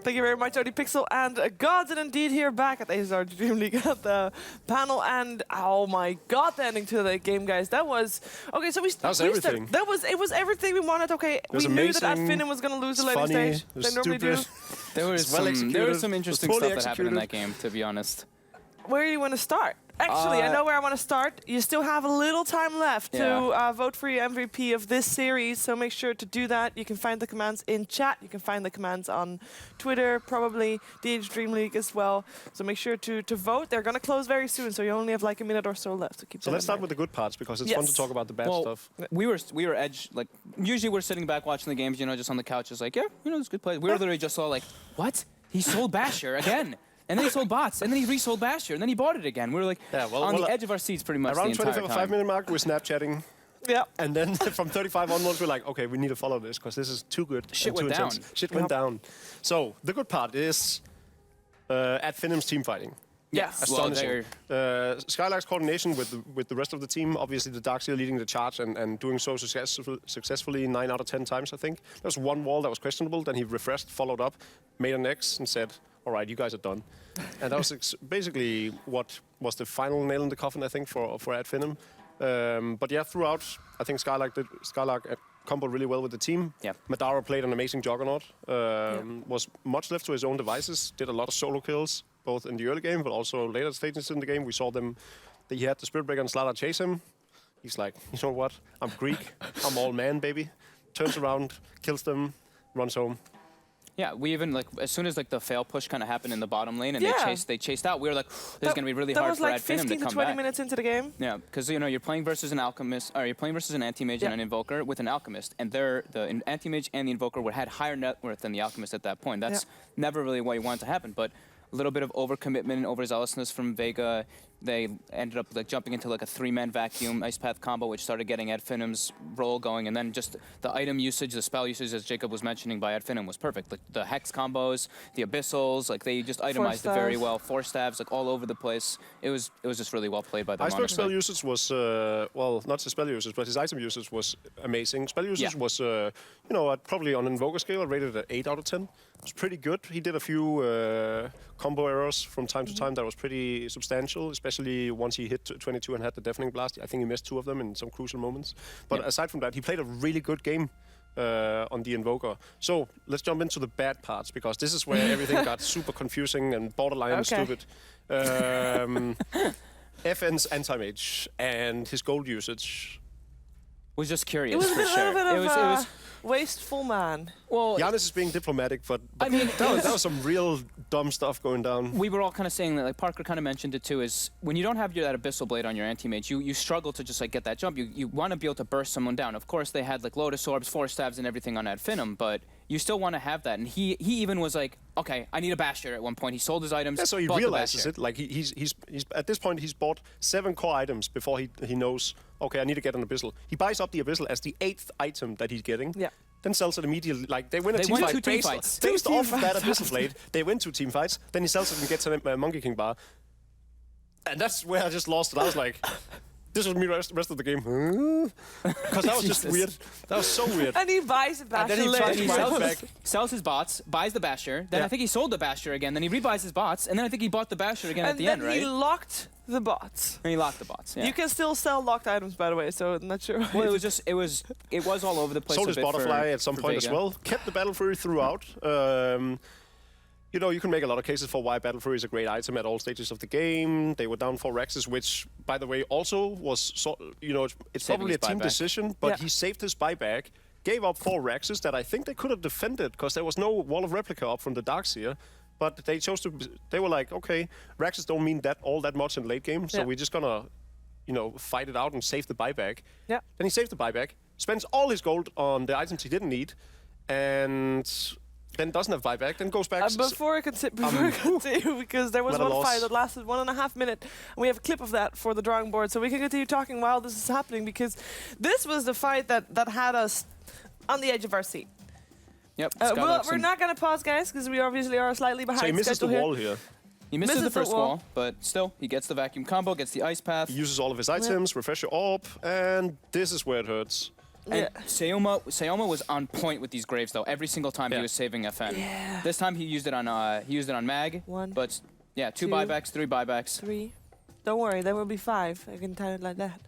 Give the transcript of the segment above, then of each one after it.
Thank you very much, Odie Pixel and Gods, and indeed here back at ASUS ROG DreamLeague at the panel. And oh my God, the ending to the game, guys. That was okay. So that was everything. It was everything we wanted. Okay, we knew that Finem was going to lose the later stage. They normally do. There was some interesting stuff that happened in that game, to be honest. Where do you want to start? Actually, I know where I want to start. You still have a little time left to vote for your MVP of this series, so make sure to do that. You can find the commands in chat. You can find the commands on Twitter, probably DreamLeague as well. So make sure to vote. They're going to close very soon, so you only have like a minute or so left. So let's start with the good parts, because it's fun to talk about the bad stuff. We were edge, like, usually we're sitting back watching the games, you know, just on the couch, just like, yeah, you know, it's good play. We were literally just all like, what? He sold Basher again. And then he sold bots, and then he resold Basher, and then he bought it again. We were like on the edge of our seats pretty much around the entire time. Around 25-minute mark, we're Snapchatting. Yeah. And then from 35 onwards, we're like, okay, we need to follow this, because this is too good. Shit went down. Shit went down. So the good part is at Finem's team fighting. Yes. Astonishing. Skylark's coordination with the rest of the team, obviously the Darkseer leading the charge and doing so successfully 9 out of 10 times, I think. There was one wall that was questionable, then he refreshed, followed up, made an X, and said, all right, you guys are done. And that was basically what was the final nail in the coffin, I think, for at Finem. But yeah, throughout, I think Skylark comboed really well with the team. Yeah. Madara played an amazing Juggernaut. Was much left to his own devices. Did a lot of solo kills, both in the early game, but also later stages in the game. We saw them. He had the Spirit Breaker and Slada chase him. He's like, you know what? I'm Greek. I'm all man, baby. Turns around, kills them, runs home. Yeah, we even, like, as soon as like the fail push kind of happened in the bottom lane and they chased out, we were like, this is going to be really hard for Finem to come back. That was like 15 to 20 minutes into the game. Yeah, because, you know, you're playing versus an Alchemist, or you're playing versus an Anti-Mage and an Invoker with an Alchemist, and the Anti-Mage and the Invoker had higher net worth than the Alchemist at that point. That's never really what you want to happen, but a little bit of overcommitment and overzealousness from Vega. They ended up like jumping into like a 3-man vacuum Ice Path combo, which started getting Ed Finem's roll going, and then just the item usage, the spell usage, as Jacob was mentioning by Ed Finem, was perfect. Like the Hex combos, the Abyssals, like they just itemized it very well. 4 stabs, like all over the place. It was just really well played by the Iceberg's spell usage was, well, not his spell usage, but his item usage was amazing. Spell usage was, you know, probably on an Invoker scale, rated at 8 out of 10. It was pretty good. He did a few combo errors from time to time that was pretty substantial, especially once he hit 22 and had the Deafening Blast. I think he missed 2 of them in some crucial moments. But aside from that, he played a really good game on the Invoker. So let's jump into the bad parts, because this is where everything got super confusing and borderline stupid. FN's Anti-Mage and his gold usage. Was just curious. It was for a little bit of wasteful man. Well, Giannis is being diplomatic, but I mean, that was some real dumb stuff going down. We were all kind of saying that, like Parker kind of mentioned it too, is when you don't have that Abyssal Blade on your Anti-Mage, you struggle to just like get that jump. You want to be able to burst someone down. Of course, they had like Lotus Orbs, 4 stabs, and everything on Ad Finem, but you still want to have that. And he even was like, okay, I need a Basher at one point. He sold his items. Yeah, so he realizes it. Like he's at this point he's bought 7 core items before he knows, okay, I need to get an Abyssal. He buys up the Abyssal as the 8th item that he's getting. Yeah. Then sells it immediately. Like they win a team fight based off of that Abyssal Blade. They win 2 team fights. Then he sells it and gets a Monkey King bar. And that's where I just lost it. I was like, this was me the rest of the game. Because that was just weird. That was so weird. And he buys a Basher. And then he tries to buy it back. Sells his bots, buys the Basher. Then I think he sold the Basher again. Then he rebuys his bots. And then I think he bought the Basher again at the end, right? And then he locked the bots. And he locked the bots, yeah. You can still sell locked items, by the way, so I'm not sure. Well, it was all over the place. Sold his Butterfly at some point as well. Kept the Battle Fury throughout. You know, you can make a lot of cases for why Battle Fury is a great item at all stages of the game. They were down 4 Rexes, which, by the way, also was, you know, it's probably a team decision, but he saved his buyback, gave up 4 Rexes that I think they could have defended, because there was no Wall of Replica up from the Darkseer. But they chose to, they were like, okay, Rexes don't mean all that much in late game, so we're just gonna, you know, fight it out and save the buyback. Yeah. Then he saved the buyback, spends all his gold on the items he didn't need, and then doesn't have buyback, then goes back. Before I continue, because there was one fight that lasted 1.5 minutes, and we have a clip of that for the drawing board, so we can continue talking while this is happening, because this was the fight that had us on the edge of our seat. Yep. We're not going to pause, guys, because we obviously are slightly behind. So he misses the wall here. He misses the first wall, but still, he gets the vacuum combo, gets the Ice Path. He uses all of his items, refresh your orb, and this is where it hurts. And Sayoma was on point with these graves though. Every single time he was saving FN. Yeah. This time he used it on Mag. One. But yeah, 2 2 buybacks, 3 buybacks. 3. Don't worry, there will be 5. I can time it like that.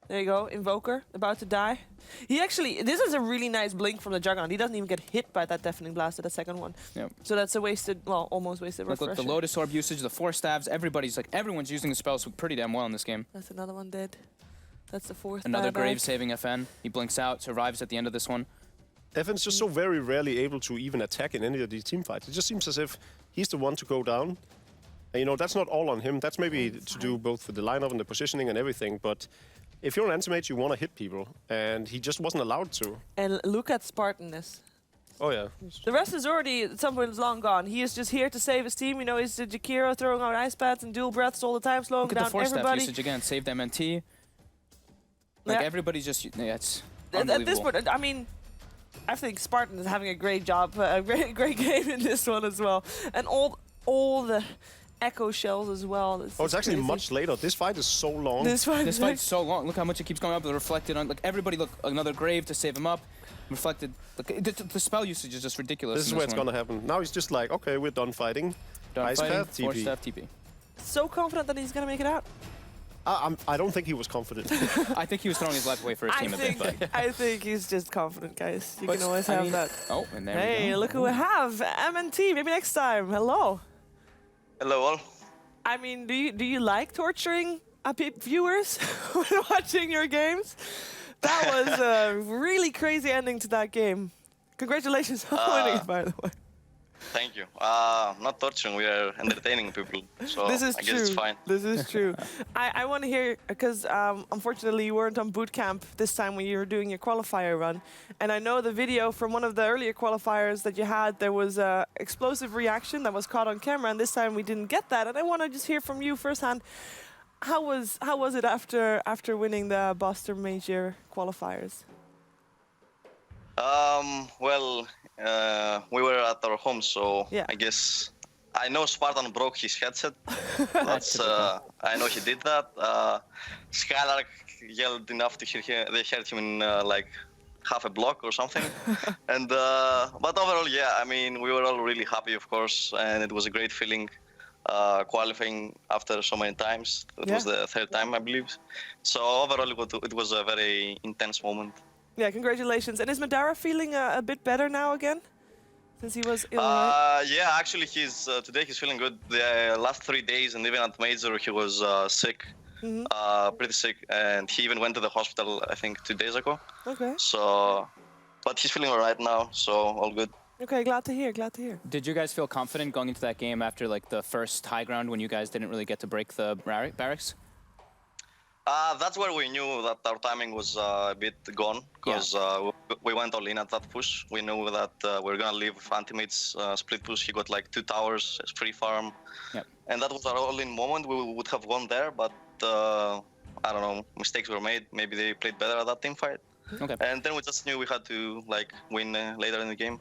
There you go, Invoker, about to die. He actually, this is a really nice blink from the Juggernaut. He doesn't even get hit by that Deafening Blast at the second one. Yep. So that's a wasted, well, almost wasted refresher. Look, the Lotus Orb usage, the 4 stabs, everyone's using the spells pretty damn well in this game. That's another one dead. That's the 4th Another buyback. grave saving FN. He blinks out, survives at the end of this one. FN's just so very rarely able to even attack in any of these team fights. It just seems as if he's the one to go down. And, you know, that's not all on him. That's maybe to do both with the lineup and the positioning and everything, but if you're an anti-mage, you want to hit people, and he just wasn't allowed to. And look at Spartanness. Oh, yeah. The rest is already, at some point, is long gone. He is just here to save his team. You know, he's Jakiro throwing out ice pads and dual breaths all the time, slowing Look at down the 4 staff everybody. usage again, saved MNT. Like, everybody's just, yeah, it's unbelievable. At this point, I mean, I think Spartan is having a great job, a great game in this one as well. And all the echo shells as well. It's actually much later. This fight is so long. This fight's so long. Look how much it keeps going up. The reflected on, like, everybody, look, another grave to save him up. Reflected. Look, the spell usage is just ridiculous. This is where it's gonna happen. Now he's just like, okay, we're done fighting. Done Ice fighting, path, 4 TP. staff TP. So confident that he's gonna make it out. I don't think he was confident. I think he was throwing his life away for his team a bit, but... I think he's just confident, guys. You can always have that. Oh, and there we Hey, go. look who we have. MNT, maybe next time. Hello. Hello all. I mean, do you like torturing viewers when watching your games? That was a really crazy ending to that game. Congratulations on winning it, by the way. Thank you. Not torturing, we are entertaining people, so This is I true. guess it's fine. This is true. I want to hear, because unfortunately you weren't on boot camp this time when you were doing your qualifier run. And I know the video from one of the earlier qualifiers that you had, there was an explosive reaction that was caught on camera, and this time we didn't get that. And I want to just hear from you firsthand. How was it after winning the Boston Major qualifiers? Well, we were at our home, so Yeah. I guess I know Spartan broke his headset. That's I know he did that. Skylark yelled enough to hear him. They heard him in like half a block or something. And but overall, yeah, I mean, we were all really happy, of course, and it was a great feeling qualifying after so many times. It was the 3rd time, I believe. So overall, it was a very intense moment. Yeah, congratulations. And is Madara feeling a bit better now again? Since he was ill, Yeah, actually, today he's feeling good. The last 3 days and even at Major, he was sick, pretty sick. And he even went to the hospital, I think, 2 days ago. Okay. So, but he's feeling all right now, so all good. Okay, glad to hear, glad to hear. Did you guys feel confident going into that game after like the first high ground when you guys didn't really get to break the barracks? That's where we knew that our timing was a bit gone, because we went all in at that push. We knew that we were gonna leave Antimate's split push. He got like 2 towers, free farm, and that was our all-in moment. We would have won there, but I don't know, mistakes were made. Maybe they played better at that team fight. Okay. And then we just knew we had to like win later in the game.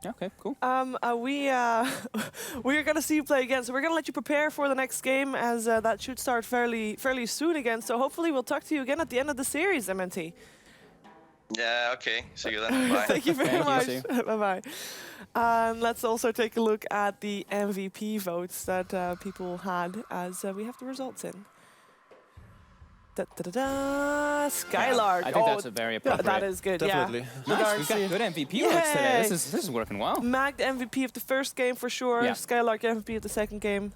Okay, cool. We are gonna see you play again, so we're gonna let you prepare for the next game, as that should start fairly soon again. So hopefully we'll talk to you again at the end of the series, MNT. Yeah. Okay. See you then. Bye. Thank you very much. you. Bye bye. Let's also take a look at the MVP votes that people had, as we have the results in. Skylark. I think that's a very appropriate. That is good. Definitely. Yeah. Nice. We've got good MVP votes today. This is working well. Mag the MVP of the first game for sure. Yeah. Skylark MVP of the second game.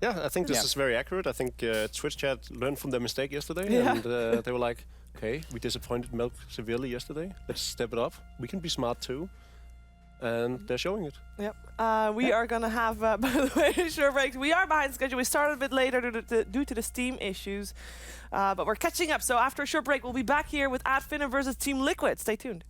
Yeah, I think this is very accurate. I think Twitch chat learned from their mistake yesterday, and they were like, okay, we disappointed Milk severely yesterday. Let's step it up. We can be smart too. And they're showing it. Yep. We are going to have, by the way, short break. We are behind schedule. We started a bit later due to the Steam issues. But we're catching up. So after a short break, we'll be back here with Finem versus Team Liquid. Stay tuned.